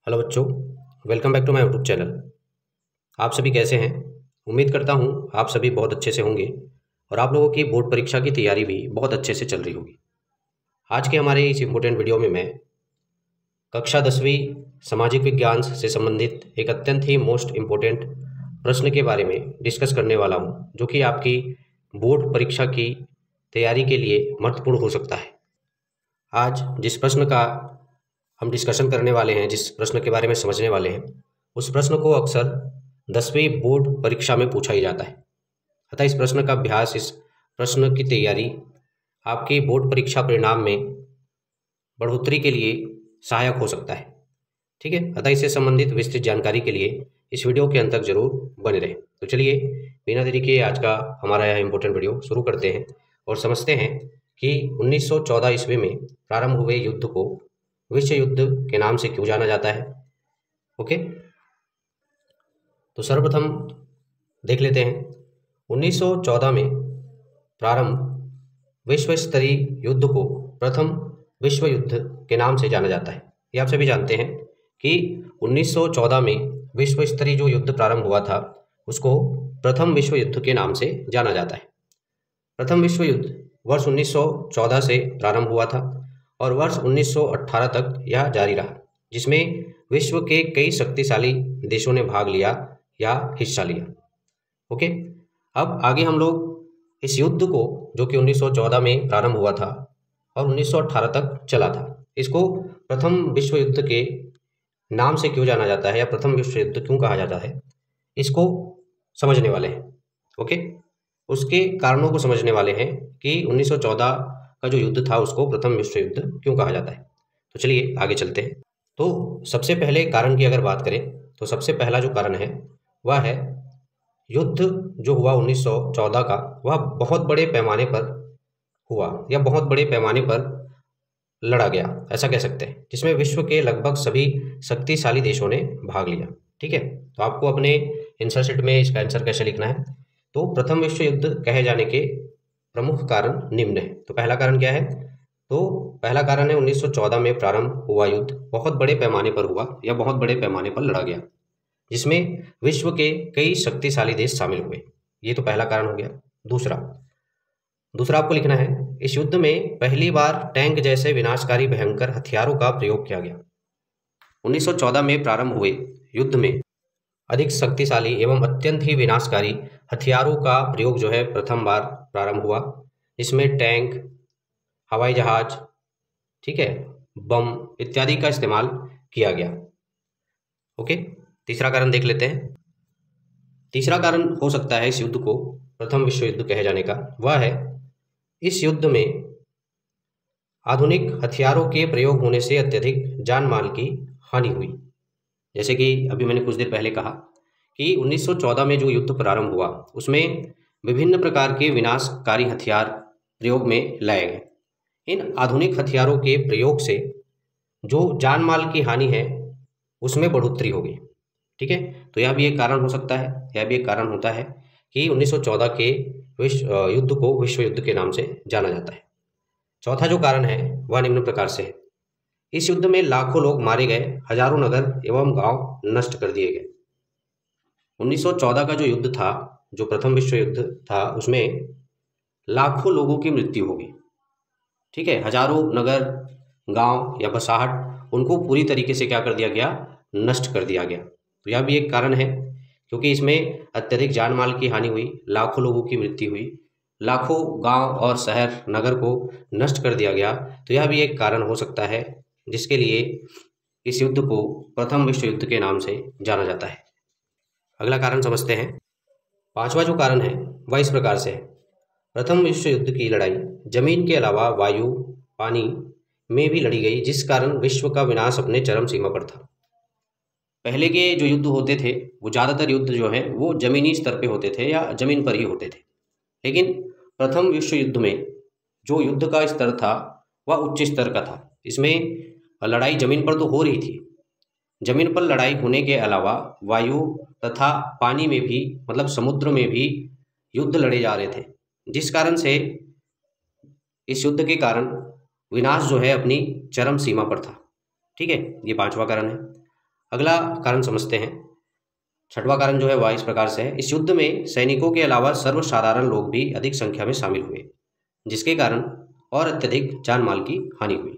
Hello बच्चों, welcome back to my YouTube channel. आप सभी कैसे हैं? उम्मीद करता हूं आप सभी बहुत अच्छे से होंगे और आप लोगों की बोर्ड परीक्षा की तैयारी भी बहुत अच्छे से चल रही होगी। आज के हमारे इस इम्पोर्टेंट वीडियो में मैं कक्षा 10वीं सामाजिक विज्ञान से संबंधित एक अत्यंत ही मोस्ट इम्पोर्टेंट प्रश्न के बारे में डिस्कस करने वाला हूं, जो कि आपकी बोर्ड परीक्षा की तैयारी के लिए महत्वपूर्ण हो सकता है। आज जिस प्रश्न का हम डिस्कशन करने वाले हैं, जिस प्रश्न के बारे में समझने वाले हैं, उस प्रश्न को अक्सर 10वीं बोर्ड परीक्षा में पूछा ही जाता है। अतः इस प्रश्न का अभ्यास, इस प्रश्न की तैयारी आपकी बोर्ड परीक्षा परिणाम में बढ़ोतरी के लिए सहायक हो सकता है। ठीक है, अतः इससे संबंधित विस्तृत जानकारी के लिए इस वीडियो के अंत तक जरूर बने रहें। तो चलिए बिना देरी के आज का हमारा यह इम्पोर्टेंट वीडियो शुरू करते हैं और समझते हैं कि 1914 ईस्वी में प्रारंभ हुए युद्ध को विश्व युद्ध के नाम से क्यों जाना जाता है। ओके, तो सर्वप्रथम देख लेते हैं 1914 में प्रारंभ विश्व स्तरीय युद्ध को प्रथम विश्व युद्ध के नाम से जाना जाता है। ये आप सभी जानते हैं कि 1914 में विश्व स्तरीय जो युद्ध प्रारंभ हुआ था उसको प्रथम विश्व युद्ध के नाम से जाना जाता है। प्रथम विश्व युद्ध वर्ष 1914 से प्रारंभ हुआ था और वर्ष 1918 तक यह जारी रहा, जिसमें विश्व के कई शक्तिशाली देशों ने भाग लिया या हिस्सा लिया। ओके, अब आगे हम लोग इस युद्ध को, जो कि 1914 में प्रारंभ हुआ था और 1918 तक चला था, इसको प्रथम विश्व युद्ध के नाम से क्यों जाना जाता है या प्रथम विश्व युद्ध क्यों कहा जाता है, इसको समझने वाले हैं। ओके, उसके कारणों को समझने वाले हैं कि 1914 का जो युद्ध था उसको प्रथम विश्व युद्ध क्यों कहा जाता है। तो चलिए आगे चलते हैं। तो सबसे पहले कारण की अगर बात करें तो सबसे पहला जो कारण है वह है युद्ध जो हुआ 1914 का, वह बहुत बड़े पैमाने पर हुआ या बहुत बड़े पैमाने पर लड़ा गया, ऐसा कह सकते हैं, जिसमें विश्व के लगभग सभी शक्तिशाली देशों ने भाग लिया। ठीक है, तो आपको अपने आंसर शीट में इसका आंसर कैसे लिखना है। तो प्रथम विश्व युद्ध कहे जाने के प्रमुख कारण निम्न है। तो पहला कारण क्या है? तो पहला कारण है 1914 में प्रारंभ हुआ युद्ध बहुत बड़े पैमाने पर हुआ या बहुत बड़े पैमाने पर लड़ा गया, जिसमें विश्व के कई शक्तिशाली देश शामिल हुए। ये तो पहला कारण हो गया। दूसरा आपको लिखना है, इस युद्ध में पहली बार टैंक जैसे विनाशकारी भयंकर हथियारों का प्रयोग किया गया। 1914 में प्रारंभ हुए युद्ध में अधिक शक्तिशाली एवं अत्यंत ही विनाशकारी हथियारों का प्रयोग जो है प्रथम बार प्रारंभ हुआ, इसमें टैंक, हवाई जहाज, ठीक है, बम इत्यादि का इस्तेमाल किया गया। ओके, तीसरा कारण देख लेते हैं। तीसरा कारण हो सकता है इस युद्ध को प्रथम विश्व युद्ध कहे जाने का, वह है इस युद्ध में आधुनिक हथियारों के प्रयोग होने से अत्यधिक जान माल की हानि हुई। जैसे कि अभी मैंने कुछ देर पहले कहा कि 1914 में जो युद्ध प्रारंभ हुआ उसमें विभिन्न प्रकार के विनाशकारी हथियार प्रयोग में लाए गए। इन आधुनिक हथियारों के प्रयोग से जो जान माल की हानि है उसमें बढ़ोतरी हो गई। ठीक है, तो यह भी एक कारण हो सकता है, यह भी एक कारण होता है कि 1914 के युद्ध को विश्व युद्ध के नाम से जाना जाता है। चौथा जो कारण है वह निम्न प्रकार से है, इस युद्ध में लाखों लोग मारे गए, हजारों नगर एवं गांव नष्ट कर दिए गए। 1914 का जो युद्ध था, जो प्रथम विश्व युद्ध था, उसमें लाखों लोगों की मृत्यु हो गई। ठीक है, हजारों नगर, गांव या बसाहट, उनको पूरी तरीके से क्या कर दिया गया? नष्ट कर दिया गया। तो यह भी एक कारण है, क्योंकि इसमें अत्यधिक जान माल की हानि हुई, लाखों लोगों की मृत्यु हुई, लाखों गांव और शहर नगर को नष्ट कर दिया गया। तो यह भी एक कारण हो सकता है जिसके लिए इस युद्ध को प्रथम विश्व युद्ध के नाम से जाना जाता है। अगला कारण समझते हैं। पांचवा जो कारण है वह इस प्रकार से है, प्रथम विश्व युद्ध की लड़ाई जमीन के अलावा वायु, पानी में भी लड़ी गई, जिस कारण विश्व का विनाश अपने चरम सीमा पर था। पहले के जो युद्ध होते थे वो ज़्यादातर युद्ध जो है वो जमीनी स्तर पे होते थे या जमीन पर ही होते थे, लेकिन प्रथम विश्व युद्ध में जो युद्ध का स्तर था वह उच्च स्तर का था। इसमें लड़ाई जमीन पर तो हो रही थी, जमीन पर लड़ाई होने के अलावा वायु तथा पानी में भी, मतलब समुद्र में भी युद्ध लड़े जा रहे थे, जिस कारण से इस युद्ध के कारण विनाश जो है अपनी चरम सीमा पर था। ठीक है, ये पांचवा कारण है। अगला कारण समझते हैं। छठवां कारण जो है वह इस प्रकार से है, इस युद्ध में सैनिकों के अलावा सर्वसाधारण लोग भी अधिक संख्या में शामिल हुए, जिसके कारण और अत्यधिक जान माल की हानि हुई।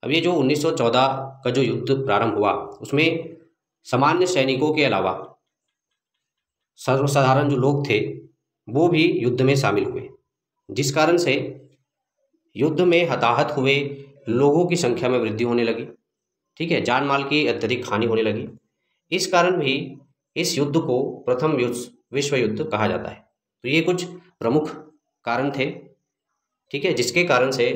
अब ये जो 1914 का जो युद्ध प्रारंभ हुआ उसमें सामान्य सैनिकों के अलावा सर्वसाधारण जो लोग थे वो भी युद्ध में शामिल हुए, जिस कारण से युद्ध में हताहत हुए लोगों की संख्या में वृद्धि होने लगी। ठीक है, जान माल की अत्यधिक हानि होने लगी। इस कारण भी इस युद्ध को प्रथम विश्व युद्ध कहा जाता है। तो ये कुछ प्रमुख कारण थे। ठीक है, जिसके कारण से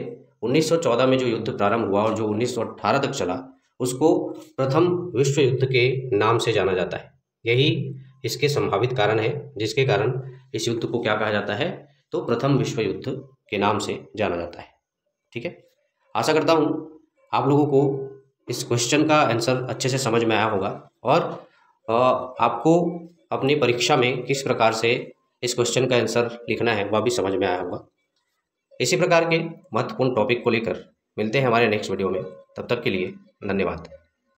1914 में जो युद्ध प्रारंभ हुआ और जो 1918 तक चला उसको प्रथम विश्व युद्ध के नाम से जाना जाता है। यही इसके संभावित कारण है जिसके कारण इस युद्ध को क्या कहा जाता है, तो प्रथम विश्व युद्ध के नाम से जाना जाता है। ठीक है, आशा करता हूँ आप लोगों को इस क्वेश्चन का आंसर अच्छे से समझ में आया होगा और आपको अपनी परीक्षा में किस प्रकार से इस क्वेश्चन का आंसर लिखना है वह भी समझ में आया होगा। इसी प्रकार के महत्वपूर्ण टॉपिक को लेकर मिलते हैं हमारे नेक्स्ट वीडियो में। तब तक के लिए धन्यवाद।